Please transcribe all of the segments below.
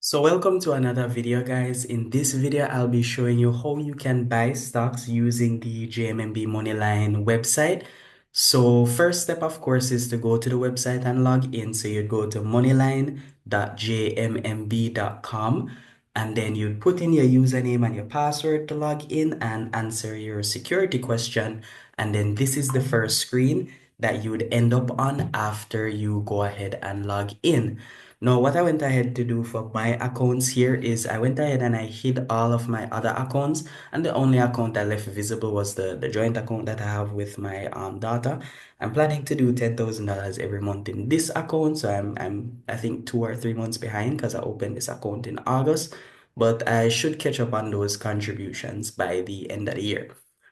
So welcome to another video, guys. In this video, I'll be showing you how you can buy stocks using the JMMB Moneyline website. So first step, of course, is to go to the website and log in. So you go to moneyline.jmmb.com and then you put in your username and your password to log in and answer your security question. And then this is the first screen that you would end up on after you go ahead and log in. Now, what I went ahead to do for my accounts here is I went ahead and I hid all of my other accounts, and the only account I left visible was the joint account that I have with my daughter. I'm planning to do $10,000 every month in this account, so I think 2 or 3 months behind because I opened this account in August, but I should catch up on those contributions by the end of the year.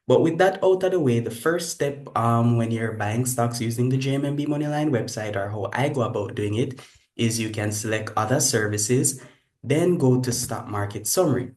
But with that out of the way, the first step when you're buying stocks using the JMMB Moneyline website, or how I go about doing it, is you can select other services, then go to stock market summary.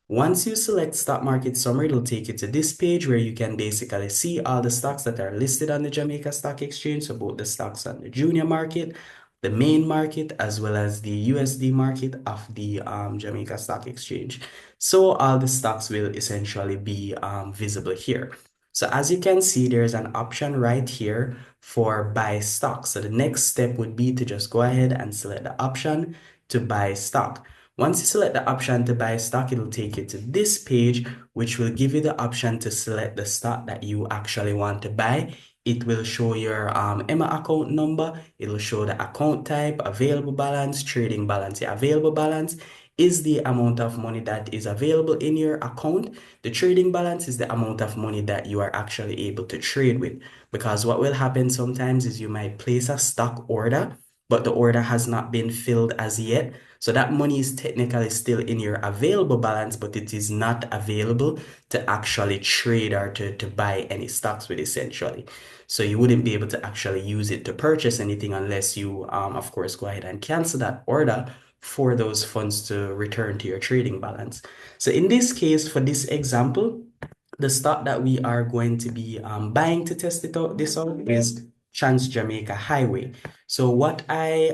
Once you select stock market summary, it'll take you to this page where you can basically see all the stocks that are listed on the Jamaica Stock Exchange, so both the stocks on the junior market, the main market, as well as the USD market of the Jamaica Stock Exchange. So all the stocks will essentially be visible here. So as you can see, there's an option right here for buy stock. So the next step would be to just go ahead and select the option to buy stock. Once you select the option to buy stock, it'll take you to this page, which will give you the option to select the stock that you actually want to buy. It will show your EMA account number. It'll show the account type, available balance, trading balance. The available balance is the amount of money that is available in your account. The trading balance is the amount of money that you are actually able to trade with. Because what will happen sometimes is you might place a stock order, but the order has not been filled as yet. So that money is technically still in your available balance, but it is not available to actually trade or to buy any stocks with, essentially. So you wouldn't be able to actually use it to purchase anything unless you, of course, go ahead and cancel that order for those funds to return to your trading balance. So in this case, for this example, the stock that we are going to be buying to test this out is Trans Jamaica Highway. So what I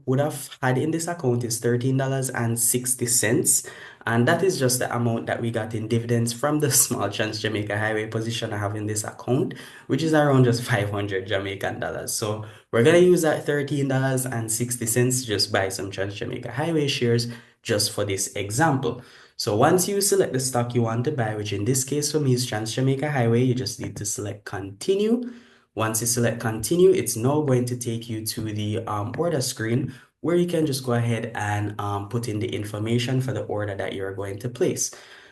would have had in this account is $13.60. And that is just the amount that we got in dividends from the small Trans Jamaica Highway position I have in this account, which is around just 500 Jamaican dollars. So we're going to use that $13.60 to just buy some Trans Jamaica Highway shares just for this example. So once you select the stock you want to buy, which in this case for me is Trans Jamaica Highway, you just need to select continue. Once you select continue, it's now going to take you to the order screen where you can just go ahead and put in the information for the order that you're going to place.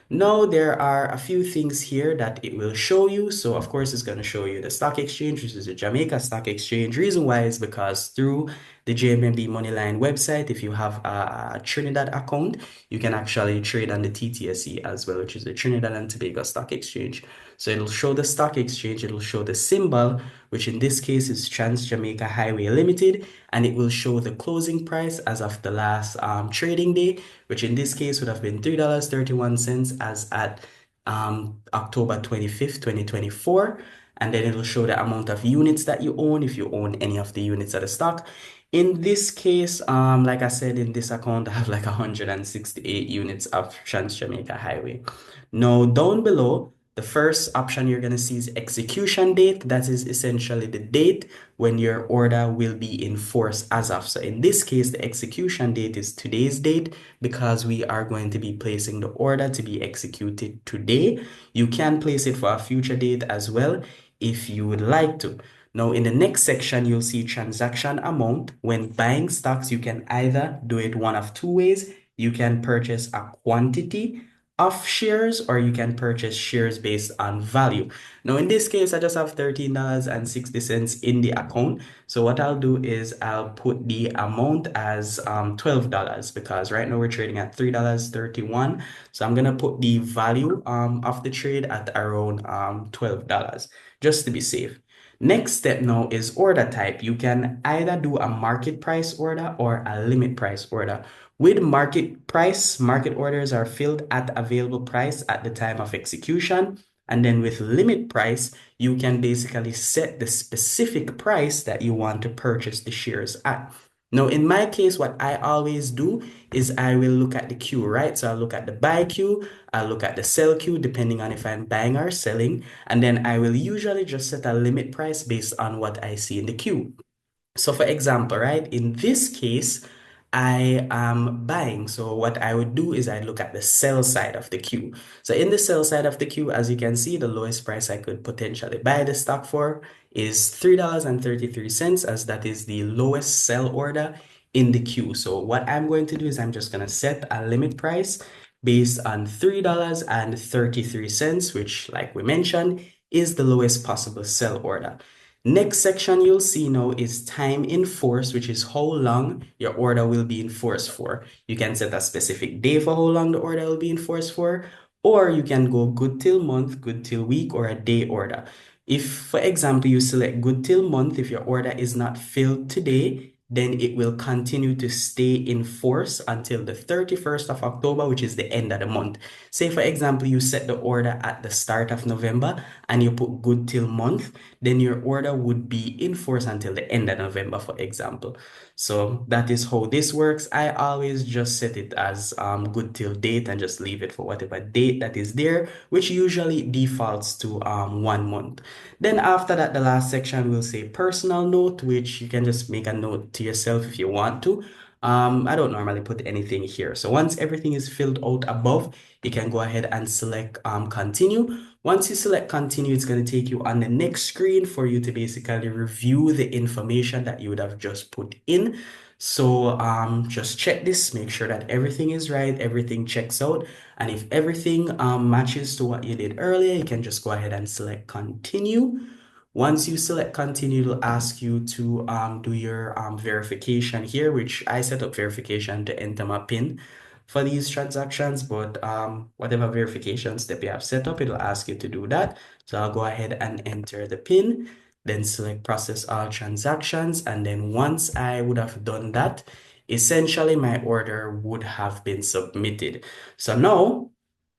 Now, there are a few things here that it will show you. So, of course, it's going to show you the stock exchange, which is the Jamaica Stock Exchange. Reason why is because through the JMMB Moneyline website, if you have a Trinidad account, you can actually trade on the TTSE as well, which is the Trinidad and Tobago Stock Exchange. So it'll show the stock exchange, it'll show the symbol, which in this case is Trans Jamaica Highway Limited, and it will show the closing price as of the last trading day, which in this case would have been $3.31 as at October 25th, 2024. And then it'll show the amount of units that you own if you own any of the units of the stock. In this case, like I said, in this account, I have like 168 units of Trans Jamaica Highway. Now, down below, the first option you're going to see is execution date. That is essentially the date when your order will be in force as of. So in this case, the execution date is today's date because we are going to be placing the order to be executed today. You can place it for a future date as well if you would like to. Now, in the next section, you'll see transaction amount. When buying stocks, you can either do it one of two ways. You can purchase a quantity of shares or you can purchase shares based on value. Now, in this case, I just have $13.60 in the account. So what I'll do is I'll put the amount as $12 because right now we're trading at $3.31. So I'm going to put the value of the trade at around $12 just to be safe. Next step now is order type. You can either do a market price order or a limit price order. With market price, market orders are filled at available price at the time of execution. And then with limit price, you can basically set the specific price that you want to purchase the shares at. Now, in my case, what I always do is I will look at the queue, right? So I'll look at the buy queue, I'll look at the sell queue, depending on if I'm buying or selling. And then I will usually just set a limit price based on what I see in the queue. So for example, right, in this case, I am buying. So what I would do is I look at the sell side of the queue. So in the sell side of the queue, as you can see, the lowest price I could potentially buy the stock for is $3.33, as that is the lowest sell order in the queue. So what I'm going to do is I'm just going to set a limit price based on $3.33, which, like we mentioned, is the lowest possible sell order. Next section you'll see now is time in force, which is how long your order will be in force for. You can set a specific day for how long the order will be in force for, or you can go good till month, good till week, or a day order. If, for example, you select good till month, if your order is not filled today, then it will continue to stay in force until the 31st of October, which is the end of the month. Say, for example, you set the order at the start of November and you put good till month, then your order would be in force until the end of November, for example. So that is how this works. I always just set it as good till date and just leave it for whatever date that is there, which usually defaults to 1 month. Then after that, the last section will say personal note, which you can just make a note to yourself if you want to. I don't normally put anything here. So once everything is filled out above, you can go ahead and select continue. Once you select continue, it's going to take you on the next screen for you to basically review the information that you would have just put in. So just check this, make sure that everything is right, everything checks out. And if everything matches to what you did earlier, you can just go ahead and select continue. Once you select continue, it'll ask you to do your verification here, which I set up verification to enter my PIN for these transactions, but whatever verification step you have set up, it'll ask you to do that. So I'll go ahead and enter the PIN, then select process all transactions. And then once I would have done that, essentially my order would have been submitted. So now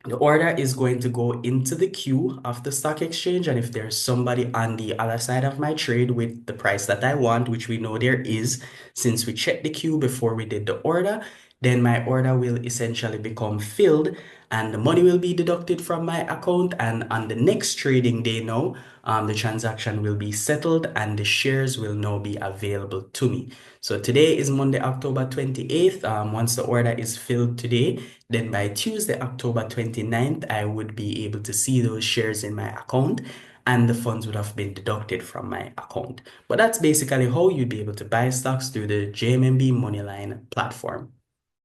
the order is going to go into the queue of the stock exchange. And if there's somebody on the other side of my trade with the price that I want, which we know there is, since we checked the queue before we did the order, then my order will essentially become filled and the money will be deducted from my account. And on the next trading day now, the transaction will be settled and the shares will now be available to me. So today is Monday, October 28th. Once the order is filled today, then by Tuesday, October 29th, I would be able to see those shares in my account and the funds would have been deducted from my account. But that's basically how you'd be able to buy stocks through the JMMB Moneyline platform.